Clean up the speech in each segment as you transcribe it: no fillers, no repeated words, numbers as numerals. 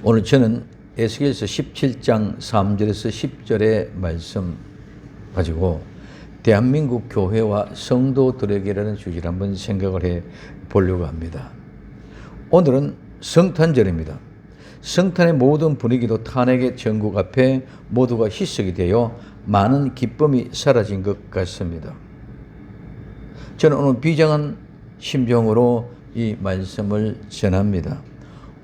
오늘 저는 에스겔서 17장 3절에서 10절의 말씀 가지고 대한민국 교회와 성도들에게라는 주제를 한번 생각을 해 보려고 합니다. 오늘은 성탄절입니다. 성탄의 모든 분위기도 탄핵의 전국 앞에 모두가 희석이 되어 많은 기쁨이 사라진 것 같습니다. 저는 오늘 비장한 심정으로 이 말씀을 전합니다.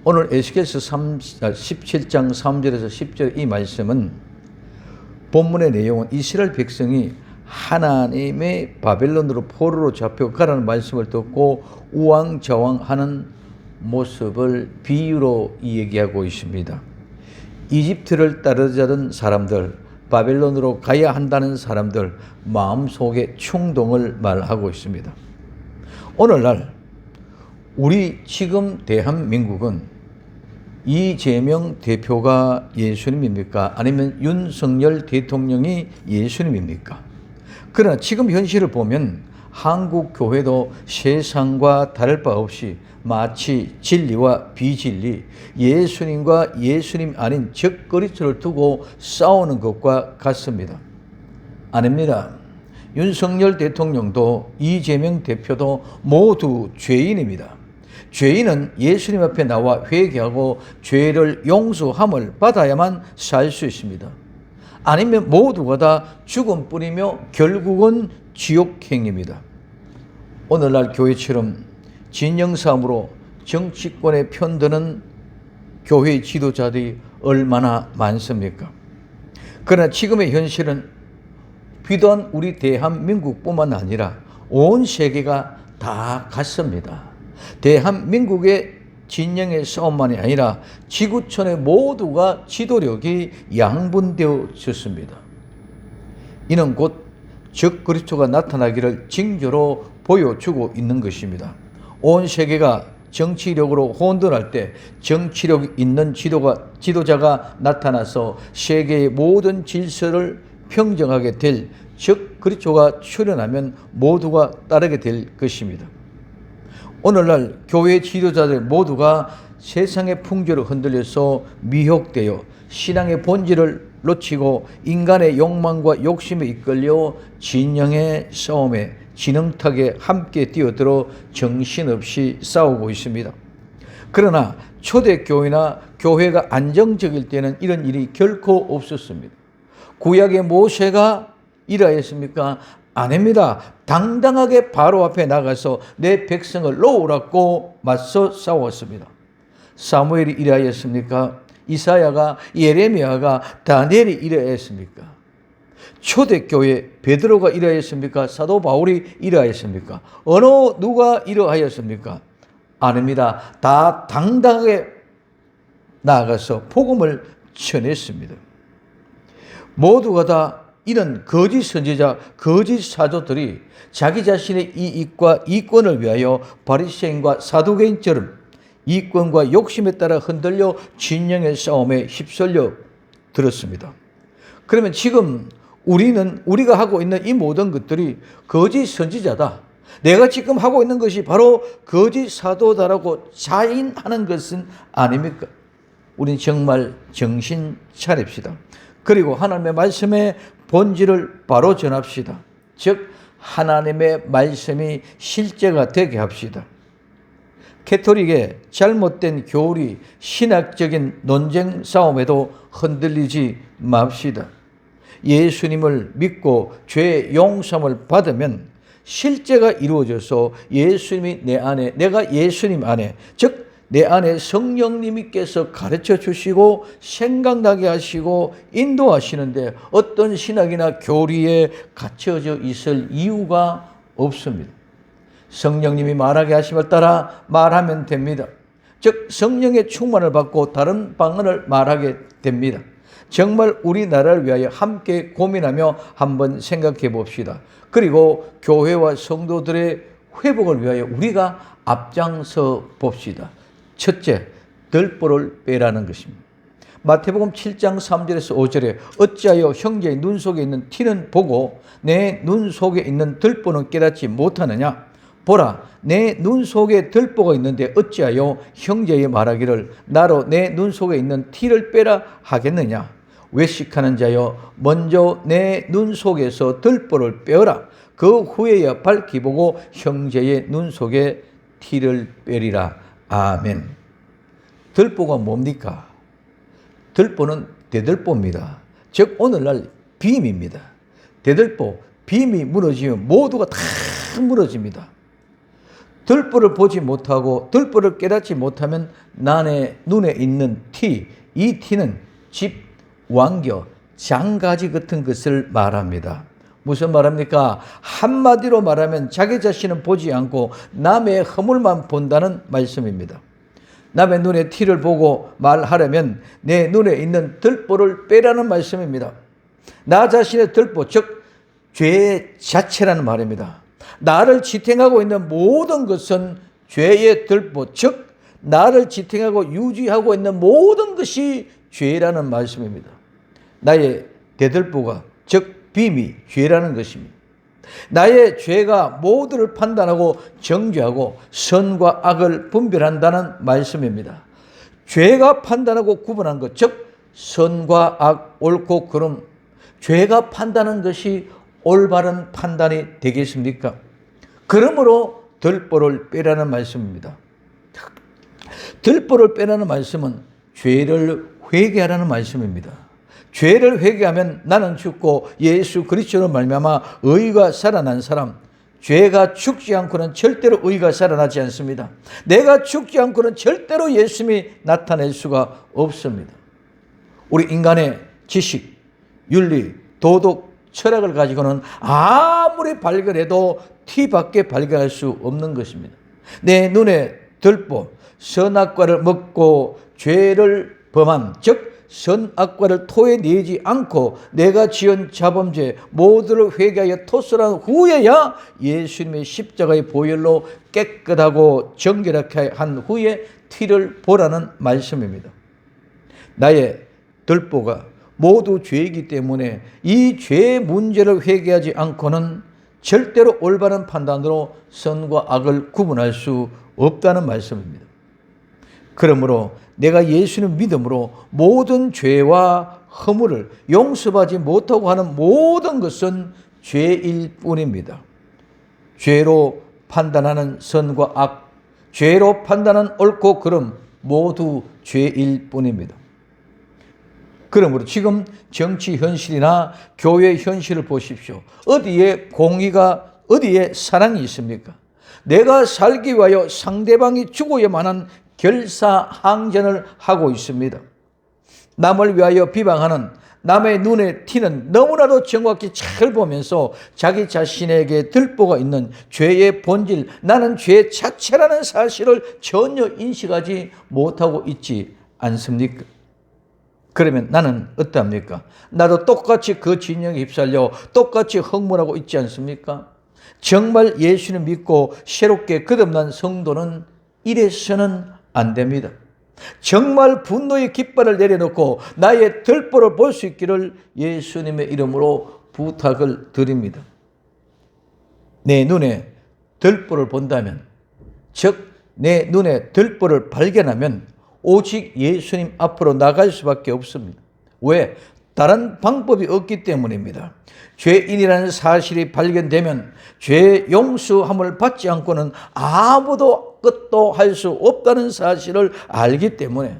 오늘 에스겔서 17장 3절에서 10절 이 말씀은 본문의 내용은 이스라엘 백성이 하나님의 바벨론으로 포로로 잡혀가라는 말씀을 듣고 우왕좌왕하는 모습을 비유로 얘기하고 있습니다. 이집트를 따르자던 사람들, 바벨론으로 가야 한다는 사람들 마음속의 충동을 말하고 있습니다. 오늘날 우리 지금 대한민국은 이재명 대표가 예수님입니까? 아니면 윤석열 대통령이 예수님입니까? 그러나 지금 현실을 보면 한국 교회도 세상과 다를 바 없이 마치 진리와 비진리, 예수님과 예수님 아닌 적그리스도를 두고 싸우는 것과 같습니다. 아닙니다. 윤석열 대통령도 이재명 대표도 모두 죄인입니다. 죄인은 예수님 앞에 나와 회개하고 죄를 용서함을 받아야만 살 수 있습니다. 아니면 모두가 다 죽음뿐이며 결국은 지옥행입니다. 오늘날 교회처럼 진영싸움으로 정치권에 편드는 교회 지도자들이 얼마나 많습니까? 그러나 지금의 현실은 비단 우리 대한민국뿐만 아니라 온 세계가 다 같습니다. 대한민국의 진영의 싸움만이 아니라 지구촌의 모두가 지도력이 양분되어졌습니다. 이는 곧 적그리스도가 나타나기를 징조로 보여주고 있는 것입니다. 온 세계가 정치력으로 혼돈할 때 정치력 있는 지도자가 나타나서 세계의 모든 질서를 평정하게 될 적그리스도가 출현하면 모두가 따르게 될 것입니다. 오늘날 교회 지도자들 모두가 세상의 풍조로 흔들려서 미혹되어 신앙의 본질을 놓치고 인간의 욕망과 욕심에 이끌려 진영의 싸움에 진흥타게 함께 뛰어들어 정신없이 싸우고 있습니다. 그러나 초대교회나 교회가 안정적일 때는 이런 일이 결코 없었습니다. 구약의 모세가 이러했습니까? 아닙니다. 당당하게 바로 앞에 나가서 내 백성을 놓으라고 맞서 싸웠습니다. 사무엘이 이러했습니까? 이사야가, 예레미야가, 다니엘이 이러했습니까? 초대교회 베드로가 이러했습니까? 사도 바울이 이러했습니까? 어느 누가 이러하였습니까? 아닙니다. 다 당당하게 나가서 복음을 전했습니다. 모두가 다 이런 거짓 선지자, 거짓 사도들이 자기 자신의 이익과 이권을 위하여 바리새인과 사두개인처럼 이권과 욕심에 따라 흔들려 진영의 싸움에 휩쓸려 들었습니다. 그러면 지금 우리가 하고 있는 이 모든 것들이 거짓 선지자다. 내가 지금 하고 있는 것이 바로 거짓 사도다라고 자인하는 것은 아닙니까? 우린 정말 정신 차립시다. 그리고 하나님의 말씀의 본질을 바로 전합시다. 즉 하나님의 말씀이 실제가 되게 합시다. 캐토릭의 잘못된 교리, 신학적인 논쟁 싸움에도 흔들리지 맙시다. 예수님을 믿고 죄 용서함을 받으면 실제가 이루어져서 예수님이 내 안에, 내가 예수님 안에, 즉 내 안에 성령님께서 가르쳐 주시고 생각나게 하시고 인도하시는데 어떤 신학이나 교리에 갇혀져 있을 이유가 없습니다. 성령님이 말하게 하심을 따라 말하면 됩니다. 즉 성령의 충만을 받고 다른 방언을 말하게 됩니다. 정말 우리나라를 위하여 함께 고민하며 한번 생각해 봅시다. 그리고 교회와 성도들의 회복을 위하여 우리가 앞장서 봅시다. 첫째, 들보를 빼라는 것입니다. 마태복음 7장 3절에서 5절에 어찌하여 형제의 눈 속에 있는 티는 보고 내 눈 속에 있는 들보는 깨닫지 못하느냐? 보라, 내 눈 속에 들보가 있는데 어찌하여 형제의 말하기를 나로 내 눈 속에 있는 티를 빼라 하겠느냐. 외식하는 자여, 먼저 내 눈 속에서 들보를 빼어라. 그 후에야 밝히 보고 형제의 눈 속에 티를 빼리라. 아멘. 들보가 뭡니까? 들보는 대들보입니다. 즉 오늘날 빔입니다. 대들보, 빔이 무너지면 모두가 다 무너집니다. 들보를 보지 못하고 들보를 깨닫지 못하면 남의 눈에 있는 티, 이 티는 집, 왕겨, 장가지 같은 것을 말합니다. 무슨 말합니까? 한마디로 말하면 자기 자신은 보지 않고 남의 허물만 본다는 말씀입니다. 남의 눈에 티를 보고 말하려면 내 눈에 있는 들보를 빼라는 말씀입니다. 나 자신의 들보, 즉 죄 자체라는 말입니다. 나를 지탱하고 있는 모든 것은 죄의 들보, 즉 나를 지탱하고 유지하고 있는 모든 것이 죄라는 말씀입니다. 나의 대들보가, 즉 빔이 죄라는 것입니다. 나의 죄가 모두를 판단하고 정죄하고 선과 악을 분별한다는 말씀입니다. 죄가 판단하고 구분한 것, 즉 선과 악, 옳고 그름, 죄가 판단하는 것이 올바른 판단이 되겠습니까? 그러므로 들보를 빼라는 말씀입니다. 들보를 빼라는 말씀은 죄를 회개하라는 말씀입니다. 죄를 회개하면 나는 죽고 예수 그리스도로 말미암아 의가 살아난 사람, 죄가 죽지 않고는 절대로 의가 살아나지 않습니다. 내가 죽지 않고는 절대로 예수님이 나타낼 수가 없습니다. 우리 인간의 지식, 윤리, 도덕, 철학을 가지고는 아무리 발견해도 티밖에 발견할 수 없는 것입니다. 내 눈에 들보, 선악과를 먹고 죄를 범한, 즉 선악과를 토해내지 않고 내가 지은 자범죄 모두를 회개하여 토설한 후에야 예수님의 십자가의 보혈로 깨끗하고 정결하게 한 후에 티를 보라는 말씀입니다. 나의 들보가 모두 죄이기 때문에 이 죄의 문제를 회개하지 않고는 절대로 올바른 판단으로 선과 악을 구분할 수 없다는 말씀입니다. 그러므로 내가 예수님 믿음으로 모든 죄와 허물을 용서하지 못하고 하는 모든 것은 죄일 뿐입니다. 죄로 판단하는 선과 악, 죄로 판단하는 옳고 그름 모두 죄일 뿐입니다. 그러므로 지금 정치 현실이나 교회 현실을 보십시오. 어디에 공의가, 어디에 사랑이 있습니까? 내가 살기 위하여 상대방이 죽어야만 한 결사항전을 하고 있습니다. 남을 위하여 비방하는 남의 눈에 티는 너무나도 정확히 잘 보면서 자기 자신에게 들보가 있는 죄의 본질, 나는 죄 자체라는 사실을 전혀 인식하지 못하고 있지 않습니까? 그러면 나는 어떠합니까? 나도 똑같이 그 진영에 휩쓸려 똑같이 흥분하고 있지 않습니까? 정말 예수를 믿고 새롭게 거듭난 성도는 이래서는 안 됩니다. 정말 분노의 깃발을 내려놓고 나의 들보를 볼 수 있기를 예수님의 이름으로 부탁을 드립니다. 내 눈에 들보를 본다면, 즉 내 눈에 들보를 발견하면 오직 예수님 앞으로 나갈 수밖에 없습니다. 왜? 다른 방법이 없기 때문입니다. 죄인이라는 사실이 발견되면 죄 용서함을 받지 않고는 아무도 끝도 할 수 없다는 사실을 알기 때문에,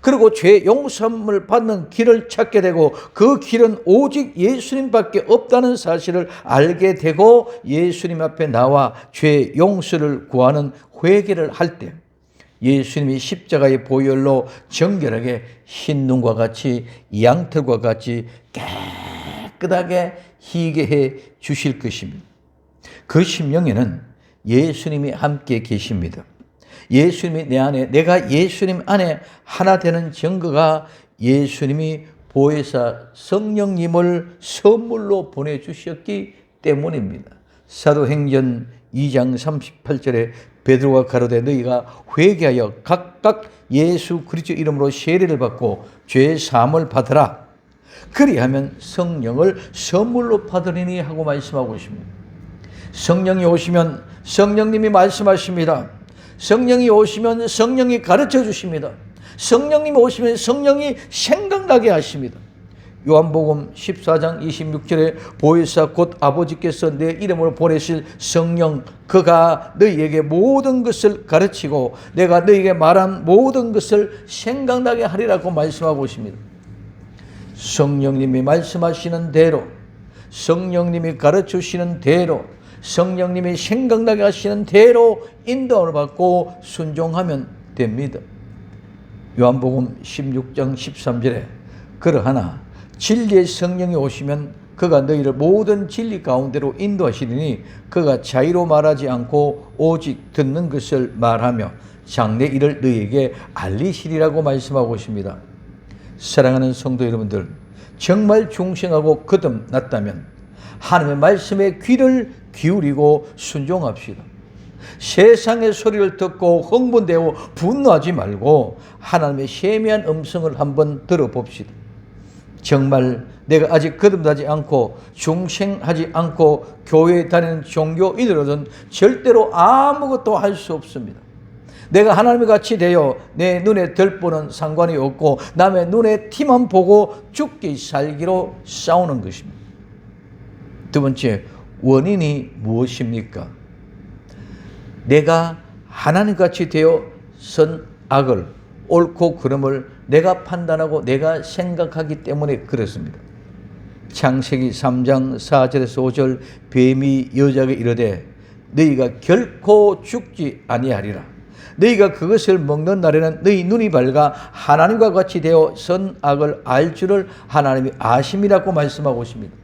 그리고 죄 용서함을 받는 길을 찾게 되고 그 길은 오직 예수님밖에 없다는 사실을 알게 되고 예수님 앞에 나와 죄 용서를 구하는 회개를 할 때 예수님이 십자가의 보혈로 정결하게 흰 눈과 같이 양털과 같이 깨끗하게 희게 해 주실 것입니다. 그 심령에는 예수님이 함께 계십니다. 예수님이 내 안에, 내가 예수님 안에 하나 되는 증거가 예수님이 보혜사 성령님을 선물로 보내주셨기 때문입니다. 사도행전 2장 38절에 베드로가 가로되 너희가 회개하여 각각 예수 그리스도 이름으로 세례를 받고 죄 사함을 받으라. 그리하면 성령을 선물로 받으리니 하고 말씀하고 있습니다. 성령이 오시면 성령님이 말씀하십니다. 성령이 오시면 성령이 가르쳐 주십니다. 성령님이 오시면 성령이 생각나게 하십니다. 요한복음 14장 26절에 보혜사 곧 아버지께서 내 이름으로 보내실 성령, 그가 너희에게 모든 것을 가르치고 내가 너희에게 말한 모든 것을 생각나게 하리라고 말씀하고 있습니다. 성령님이 말씀하시는 대로, 성령님이 가르치시는 대로, 성령님이 생각나게 하시는 대로 인도를 받고 순종하면 됩니다. 요한복음 16장 13절에 그러하나 진리의 성령이 오시면 그가 너희를 모든 진리 가운데로 인도하시리니 그가 자의로 말하지 않고 오직 듣는 것을 말하며 장래 일을 너희에게 알리시리라고 말씀하고 있습니다. 사랑하는 성도 여러분들, 정말 중생하고 거듭났다면 하나님의 말씀에 귀를 기울이고 순종합시다. 세상의 소리를 듣고 흥분되어 분노하지 말고 하나님의 세미한 음성을 한번 들어봅시다. 정말 내가 아직 거듭나지 않고 중생하지 않고 교회에 다니는 종교인으로는 절대로 아무것도 할 수 없습니다. 내가 하나님과 같이 되어 내 눈에 들보는 상관이 없고 남의 눈에 티만 보고 죽기 살기로 싸우는 것입니다. 두 번째, 원인이 무엇입니까? 내가 하나님과 같이 되어 선악을 옳고 그름을 내가 판단하고 내가 생각하기 때문에 그렇습니다. 창세기 3장 4절에서 5절 뱀이 여자에게 이르되 너희가 결코 죽지 아니하리라. 너희가 그것을 먹는 날에는 너희 눈이 밝아 하나님과 같이 되어 선악을 알 줄을 하나님이 아심이라고 말씀하고 있습니다.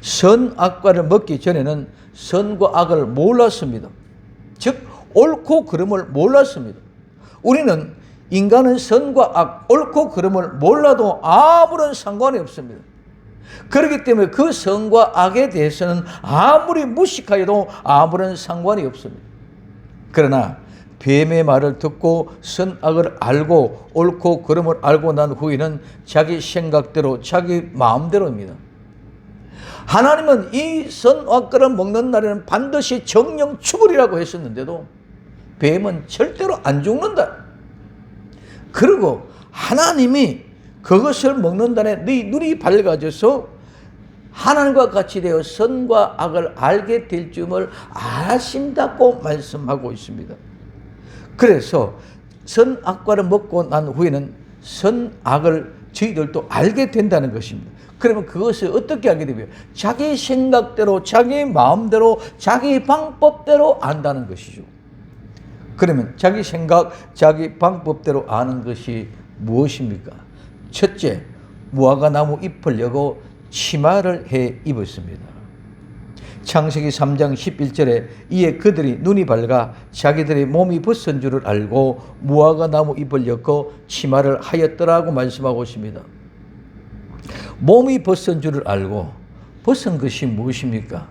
선악과를 먹기 전에는 선과 악을 몰랐습니다. 즉 옳고 그름을 몰랐습니다. 우리는 인간은 선과 악, 옳고 그름을 몰라도 아무런 상관이 없습니다. 그렇기 때문에 그 선과 악에 대해서는 아무리 무식하여도 아무런 상관이 없습니다. 그러나 뱀의 말을 듣고 선악을 알고 옳고 그름을 알고 난 후에는 자기 생각대로 자기 마음대로입니다. 하나님은 이 선악과를 먹는 날에는 반드시 정령 죽으리라고 했었는데도 뱀은 절대로 안 죽는다. 그리고 하나님이 그것을 먹는 날에 네 눈이 밝아져서 하나님과 같이 되어 선과 악을 알게 될 줄을 아신다고 말씀하고 있습니다. 그래서 선악과를 먹고 난 후에는 선악을 저희들도 알게 된다는 것입니다. 그러면 그것을 어떻게 알게 되고요? 자기 생각대로, 자기 마음대로, 자기 방법대로 안다는 것이죠. 그러면 자기 생각, 자기 방법대로 아는 것이 무엇입니까? 첫째, 무화과나무 잎을 여고 치마를 해 입었습니다. 창세기 3장 11절에 이에 그들이 눈이 밝아 자기들의 몸이 벗은 줄을 알고 무화과나무 잎을 엮고 치마를 하였더라고 말씀하고 있습니다. 몸이 벗은 줄을 알고, 벗은 것이 무엇입니까?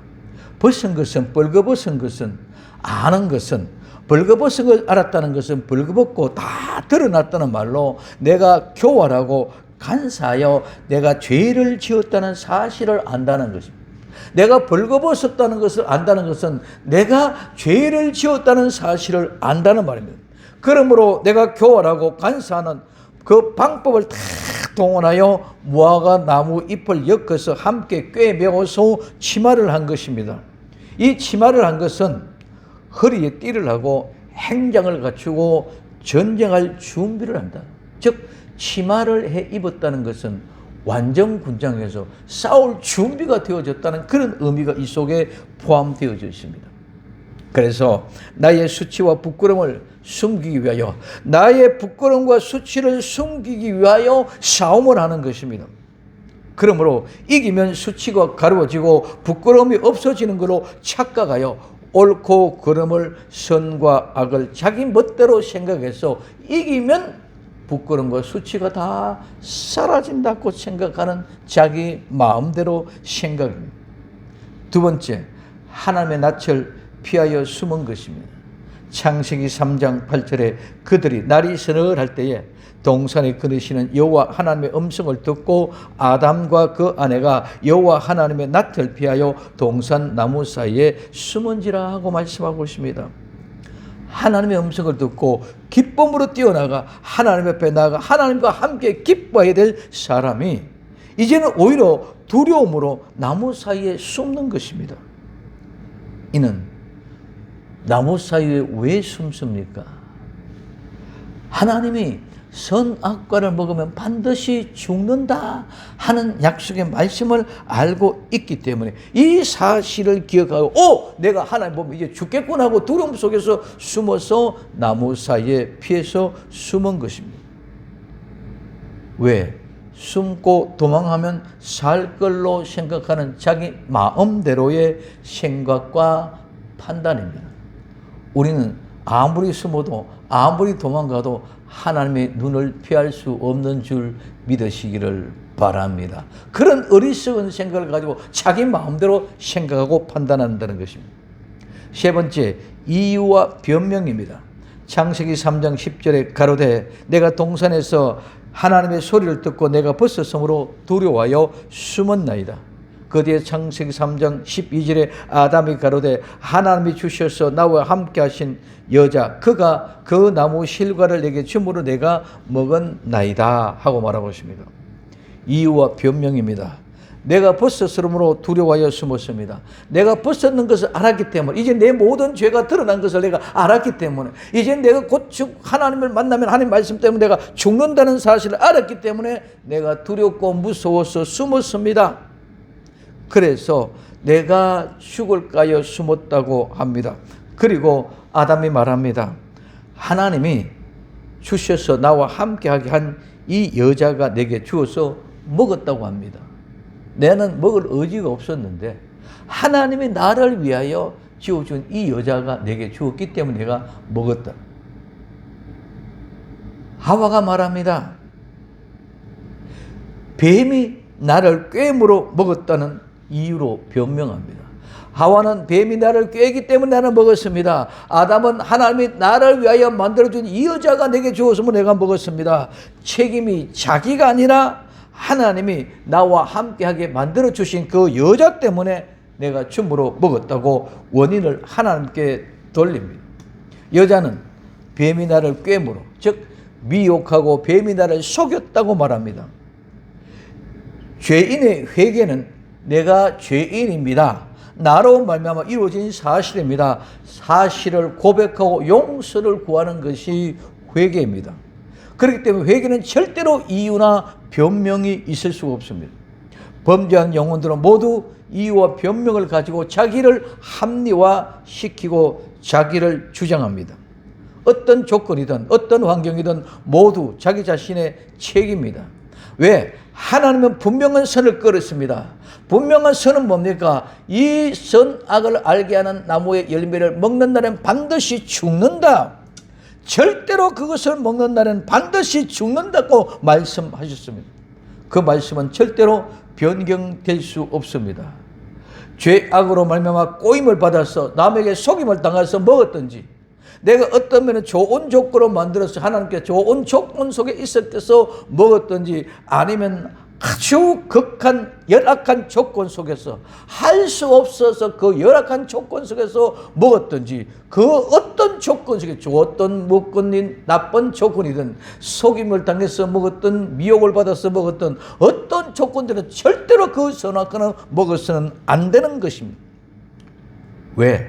벗은 것은, 벌거벗은 것은, 아는 것은, 벌거벗은 걸 알았다는 것은 벌거벗고 다 드러났다는 말로 내가 교활하고 간사하여 내가 죄를 지었다는 사실을 안다는 것입니다. 내가 벌거벗었다는 것을 안다는 것은 내가 죄를 지었다는 사실을 안다는 말입니다. 그러므로 내가 교활하고 간사하는 그 방법을 다 동원하여 무화과 나무 잎을 엮어서 함께 꿰매어서 치마를 한 것입니다. 이 치마를 한 것은 허리에 띠를 하고 행장을 갖추고 전쟁할 준비를 한다. 즉 치마를 해 입었다는 것은 완전군장에서 싸울 준비가 되어졌다는 그런 의미가 이 속에 포함되어져 있습니다. 그래서 나의 수치와 부끄러움을 숨기기 위하여, 나의 부끄러움과 수치를 숨기기 위하여 싸움을 하는 것입니다. 그러므로 이기면 수치가 가려워지고 부끄러움이 없어지는 것으로 착각하여 옳고 그름을, 선과 악을 자기 멋대로 생각해서 이기면 부끄러움과 수치가 다 사라진다고 생각하는 자기 마음대로 생각입니다. 두 번째, 하나님의 낯을 피하여 숨은 것입니다. 창세기 3장 8절에 그들이 날이 서늘할 때에 동산에 거느시는 여호와 하나님의 음성을 듣고 아담과 그 아내가 여호와 하나님의 낯을 피하여 동산 나무 사이에 숨은지라 하고 말씀하고 있습니다. 하나님의 음성을 듣고 기쁨으로 뛰어나가 하나님 앞에 나아가 하나님과 함께 기뻐해야 될 사람이 이제는 오히려 두려움으로 나무 사이에 숨는 것입니다. 이는 나무 사이에 왜 숨습니까? 하나님이 선악과를 먹으면 반드시 죽는다 하는 약속의 말씀을 알고 있기 때문에 이 사실을 기억하고 내가 하나님 보면 이제 죽겠구나 하고 두려움 속에서 숨어서 나무 사이에 피해서 숨은 것입니다. 왜? 숨고 도망하면 살 걸로 생각하는 자기 마음대로의 생각과 판단입니다. 우리는 아무리 숨어도 아무리 도망가도 하나님의 눈을 피할 수 없는 줄 믿으시기를 바랍니다. 그런 어리석은 생각을 가지고 자기 마음대로 생각하고 판단한다는 것입니다. 세 번째, 이유와 변명입니다. 창세기 3장 10절에 가로되 내가 동산에서 하나님의 소리를 듣고 내가 벗었으므로 두려워하여 숨었나이다. 그 뒤에 창세기 3장 12절에 아담이 가로되 하나님이 주셔서 나와 함께 하신 여자 그가 그 나무 실과를 내게 줌으로 내가 먹었나이다 하고 말하고 있습니다. 이유와 변명입니다. 내가 벗었으므로 두려워하여 숨었습니다. 내가 벗었는 것을 알았기 때문에 이제 내 모든 죄가 드러난 것을 내가 알았기 때문에 이제 내가 곧 하나님을 만나면 하나님 말씀 때문에 내가 죽는다는 사실을 알았기 때문에 내가 두렵고 무서워서 숨었습니다. 그래서 내가 죽을까요 숨었다고 합니다. 그리고 아담이 말합니다. 하나님이 주셔서 나와 함께하게 한 이 여자가 내게 주어서 먹었다고 합니다. 내는 먹을 의지가 없었는데 하나님이 나를 위하여 지어준 이 여자가 내게 주었기 때문에 내가 먹었다. 하와가 말합니다. 뱀이 나를 꾀물어 먹었다는 이유로 변명합니다. 하와는 뱀이 나를 꾀기 때문에 나는 먹었습니다. 아담은 하나님이 나를 위하여 만들어준 이 여자가 내게 주었으면 내가 먹었습니다. 책임이 자기가 아니라 하나님이 나와 함께하게 만들어주신 그 여자 때문에 내가 춤으로 먹었다고 원인을 하나님께 돌립니다. 여자는 뱀이 나를 꾀물어 즉 미혹하고 뱀이 나를 속였다고 말합니다. 죄인의 회개는 내가 죄인입니다. 나로 말미암아 이루어진 사실입니다. 사실을 고백하고 용서를 구하는 것이 회개입니다. 그렇기 때문에 회개는 절대로 이유나 변명이 있을 수가 없습니다. 범죄한 영혼들은 모두 이유와 변명을 가지고 자기를 합리화시키고 자기를 주장합니다. 어떤 조건이든 어떤 환경이든 모두 자기 자신의 책임입니다. 왜? 하나님은 분명한 선을 걸었습니다. 분명한 선은 뭡니까? 이 선악을 알게 하는 나무의 열매를 먹는 날엔 반드시 죽는다. 절대로 그것을 먹는 날엔 반드시 죽는다고 말씀하셨습니다. 그 말씀은 절대로 변경될 수 없습니다. 죄악으로 말미암아 꼬임을 받아서 남에게 속임을 당해서 먹었든지 내가 어떤 면에 좋은 조건으로 만들어서 하나님께 좋은 조건 속에 있었어서 먹었든지 아니면 아주 극한 열악한 조건 속에서 할 수 없어서 그 열악한 조건 속에서 먹었든지 그 어떤 조건 속에 좋았던 먹건인 나쁜 조건이든 속임을 당해서 먹었던 미혹을 받아서 먹었던 어떤 조건들은 절대로 그 선악과는 먹어서는 안 되는 것입니다. 왜?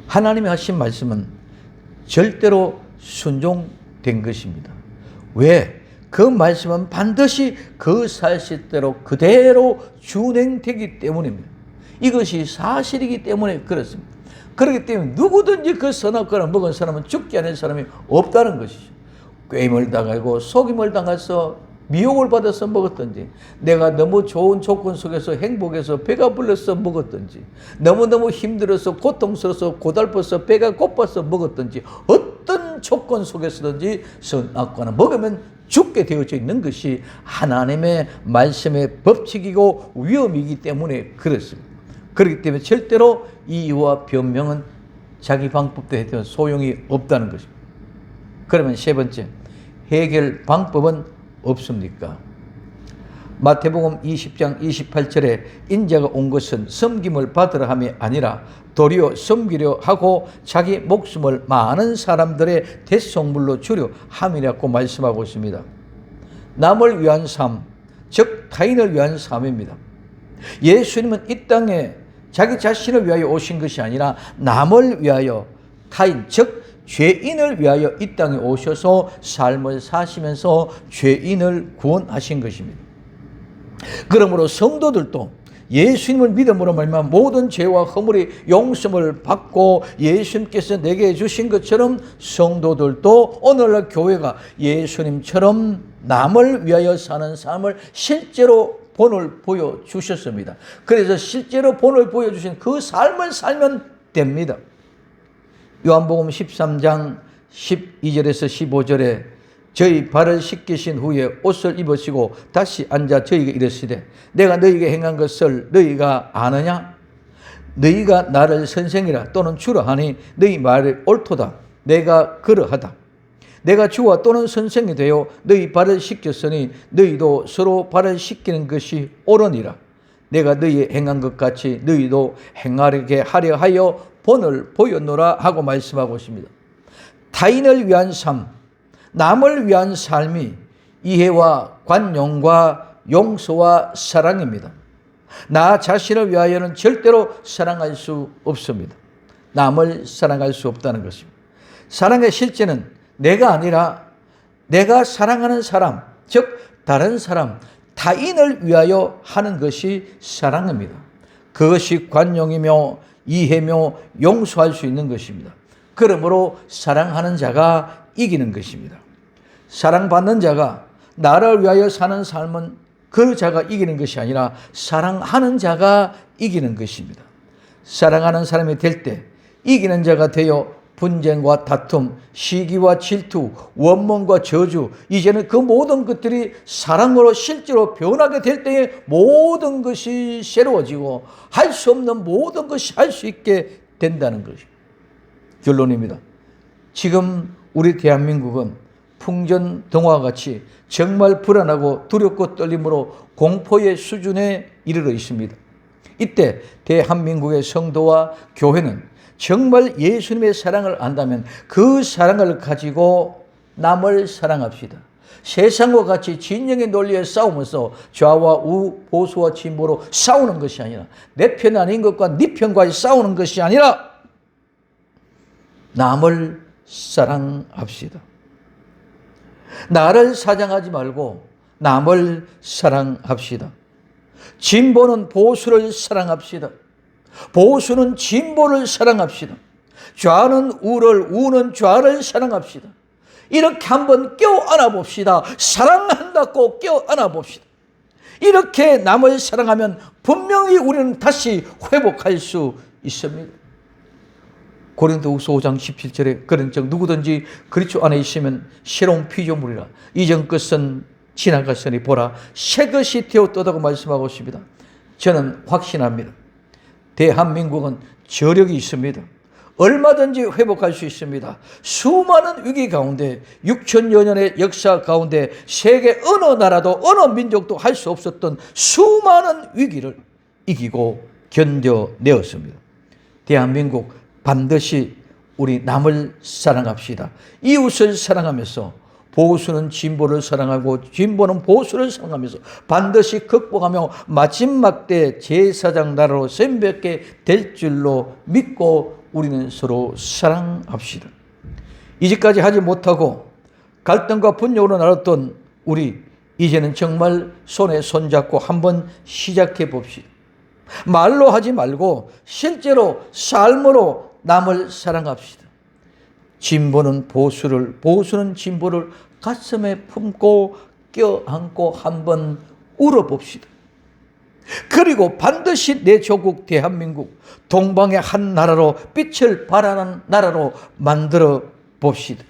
하나님이 하신 말씀은 절대로 순종된 것입니다. 왜? 그 말씀은 반드시 그 사실대로 그대로 준행되기 때문입니다. 이것이 사실이기 때문에 그렇습니다. 그렇기 때문에 누구든지 그 선악과를 먹은 사람은 죽지 않은 사람이 없다는 것이죠. 꾀임을 당하고 속임을 당해서 미혹을 받아서 먹었든지 내가 너무 좋은 조건 속에서 행복해서 배가 불러서 먹었든지 너무너무 힘들어서 고통스러워서 고달퍼서 배가 고파서 먹었든지 어떤 조건 속에서든지 선악과는 먹으면 죽게 되어져 있는 것이 하나님의 말씀의 법칙이고 위험이기 때문에 그렇습니다. 그렇기 때문에 절대로 이유와 변명은 자기 방법도 해도 소용이 없다는 것입니다. 그러면 세 번째, 해결 방법은 없습니까? 마태복음 20장 28절에 인자가 온 것은 섬김을 받으라 함이 아니라 도리어 섬기려 하고 자기 목숨을 많은 사람들의 대속물로 주려 함이라고 말씀하고 있습니다. 남을 위한 삶, 즉 타인을 위한 삶입니다. 예수님은 이 땅에 자기 자신을 위하여 오신 것이 아니라 남을 위하여, 타인, 즉 죄인을 위하여 이 땅에 오셔서 삶을 사시면서 죄인을 구원하신 것입니다. 그러므로 성도들도 예수님을 믿음으로 말미암아 모든 죄와 허물이 용서를 받고 예수님께서 내게 주신 것처럼 성도들도 오늘날 교회가 예수님처럼 남을 위하여 사는 삶을 실제로 본을 보여주셨습니다. 그래서 실제로 본을 보여주신 그 삶을 살면 됩니다. 요한복음 13장 12절에서 15절에 저희 발을 씻기신 후에 옷을 입으시고 다시 앉아 저희에게 이르시되 내가 너희에게 행한 것을 너희가 아느냐? 너희가 나를 선생이라 또는 주라 하니 너희 말이 옳도다. 내가 그러하다. 내가 주와 또는 선생이 되어 너희 발을 씻겼으니 너희도 서로 발을 씻기는 것이 옳으니라. 내가 너희 행한 것 같이 너희도 행하게 하려 하여 본을 보였노라 하고 말씀하고 있습니다. 타인을 위한 삶, 남을 위한 삶이 이해와 관용과 용서와 사랑입니다. 나 자신을 위하여는 절대로 사랑할 수 없습니다. 남을 사랑할 수 없다는 것입니다. 사랑의 실제는 내가 아니라 내가 사랑하는 사람, 즉 다른 사람, 타인을 위하여 하는 것이 사랑입니다. 그것이 관용이며 이해며 용서할 수 있는 것입니다. 그러므로 사랑하는 자가 이기는 것입니다. 사랑받는 자가 나를 위하여 사는 삶은 그 자가 이기는 것이 아니라 사랑하는 자가 이기는 것입니다. 사랑하는 사람이 될 때 이기는 자가 되어 분쟁과 다툼, 시기와 질투, 원망과 저주, 이제는 그 모든 것들이 사랑으로 실제로 변하게 될 때에 모든 것이 새로워지고 할 수 없는 모든 것이 할 수 있게 된다는 것입니다. 결론입니다. 지금 우리 대한민국은 풍전등화와 같이 정말 불안하고 두렵고 떨림으로 공포의 수준에 이르러 있습니다. 이때 대한민국의 성도와 교회는 정말 예수님의 사랑을 안다면 그 사랑을 가지고 남을 사랑합시다. 세상과 같이 진영의 논리에 싸우면서 좌와 우, 보수와 진보로 싸우는 것이 아니라 내 편 아닌 것과 네 편과의 싸우는 것이 아니라 남을 사랑합시다. 나를 사랑하지 말고 남을 사랑합시다. 진보는 보수를 사랑합시다. 보수는 진보를 사랑합시다. 좌는 우를, 우는 좌를 사랑합시다. 이렇게 한번 껴안아 봅시다. 사랑한다고 껴안아 봅시다. 이렇게 남을 사랑하면 분명히 우리는 다시 회복할 수 있습니다. 고린도후서 5장 17절에 그런즉 누구든지 그리스도 안에 있으면 새로운 피조물이라 이전 것은 지나갔으니 보라 새 것이 되었다고 말씀하고 있습니다. 저는 확신합니다. 대한민국은 저력이 있습니다. 얼마든지 회복할 수 있습니다. 수많은 위기 가운데 6천여 년의 역사 가운데 세계 어느 나라도 어느 민족도 할 수 없었던 수많은 위기를 이기고 견뎌내었습니다. 대한민국 반드시 우리 남을 사랑합시다. 이웃을 사랑하면서 보수는 진보를 사랑하고 진보는 보수를 사랑하면서 반드시 극복하며 마지막 때 제사장 나라로 선벽게 될 줄로 믿고 우리는 서로 사랑합시다. 이제까지 하지 못하고 갈등과 분열로 나눴던 우리 이제는 정말 손에 손잡고 한번 시작해 봅시다. 말로 하지 말고 실제로 삶으로 남을 사랑합시다. 진보는 보수를, 보수는 진보를 가슴에 품고 껴안고 한번 울어봅시다. 그리고 반드시 내 조국 대한민국 동방의 한 나라로 빛을 발하는 나라로 만들어 봅시다.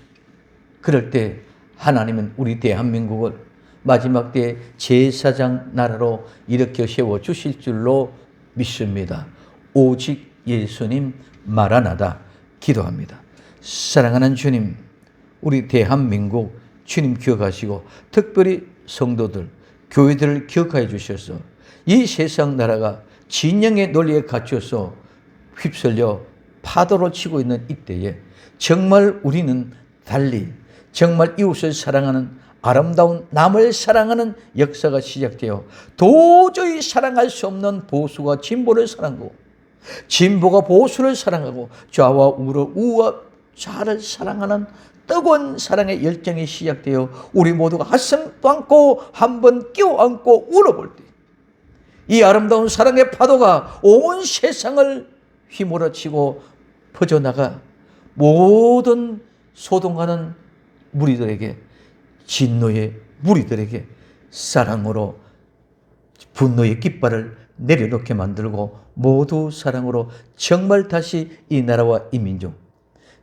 그럴 때 하나님은 우리 대한민국을 마지막 때 제사장 나라로 일으켜 세워 주실 줄로 믿습니다. 오직 예수님 마라나다. 기도합니다. 사랑하는 주님, 우리 대한민국 주님 기억하시고 특별히 성도들, 교회들을 기억하여 주셔서 이 세상 나라가 진영의 논리에 갇혀서 휩쓸려 파도로 치고 있는 이때에 정말 우리는 달리 정말 이웃을 사랑하는 아름다운 남을 사랑하는 역사가 시작되어 도저히 사랑할 수 없는 보수가 진보를 사랑하고 진보가 보수를 사랑하고 좌와 우와 좌를 사랑하는 뜨거운 사랑의 열정이 시작되어 우리 모두가 가슴 안고 한번 껴안고 울어볼 때 이 아름다운 사랑의 파도가 온 세상을 휘몰아치고 퍼져나가 모든 소동하는 무리들에게 진노의 무리들에게 사랑으로 분노의 깃발을 내려놓게 만들고 모두 사랑으로 정말 다시 이 나라와 이 민족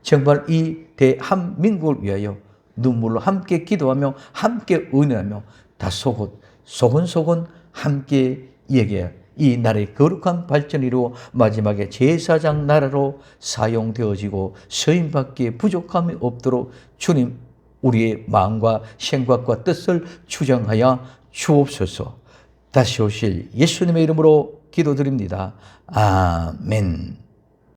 정말 이 대한민국을 위하여 눈물로 함께 기도하며 함께 은혜하며 다 소곤소곤 함께 얘기해 이 나라의 거룩한 발전을 이루어 마지막에 제사장 나라로 사용되어지고 서임받기에 부족함이 없도록 주님 우리의 마음과 생각과 뜻을 주장하여 주옵소서. 다시 오실 예수님의 이름으로 기도드립니다. 아멘.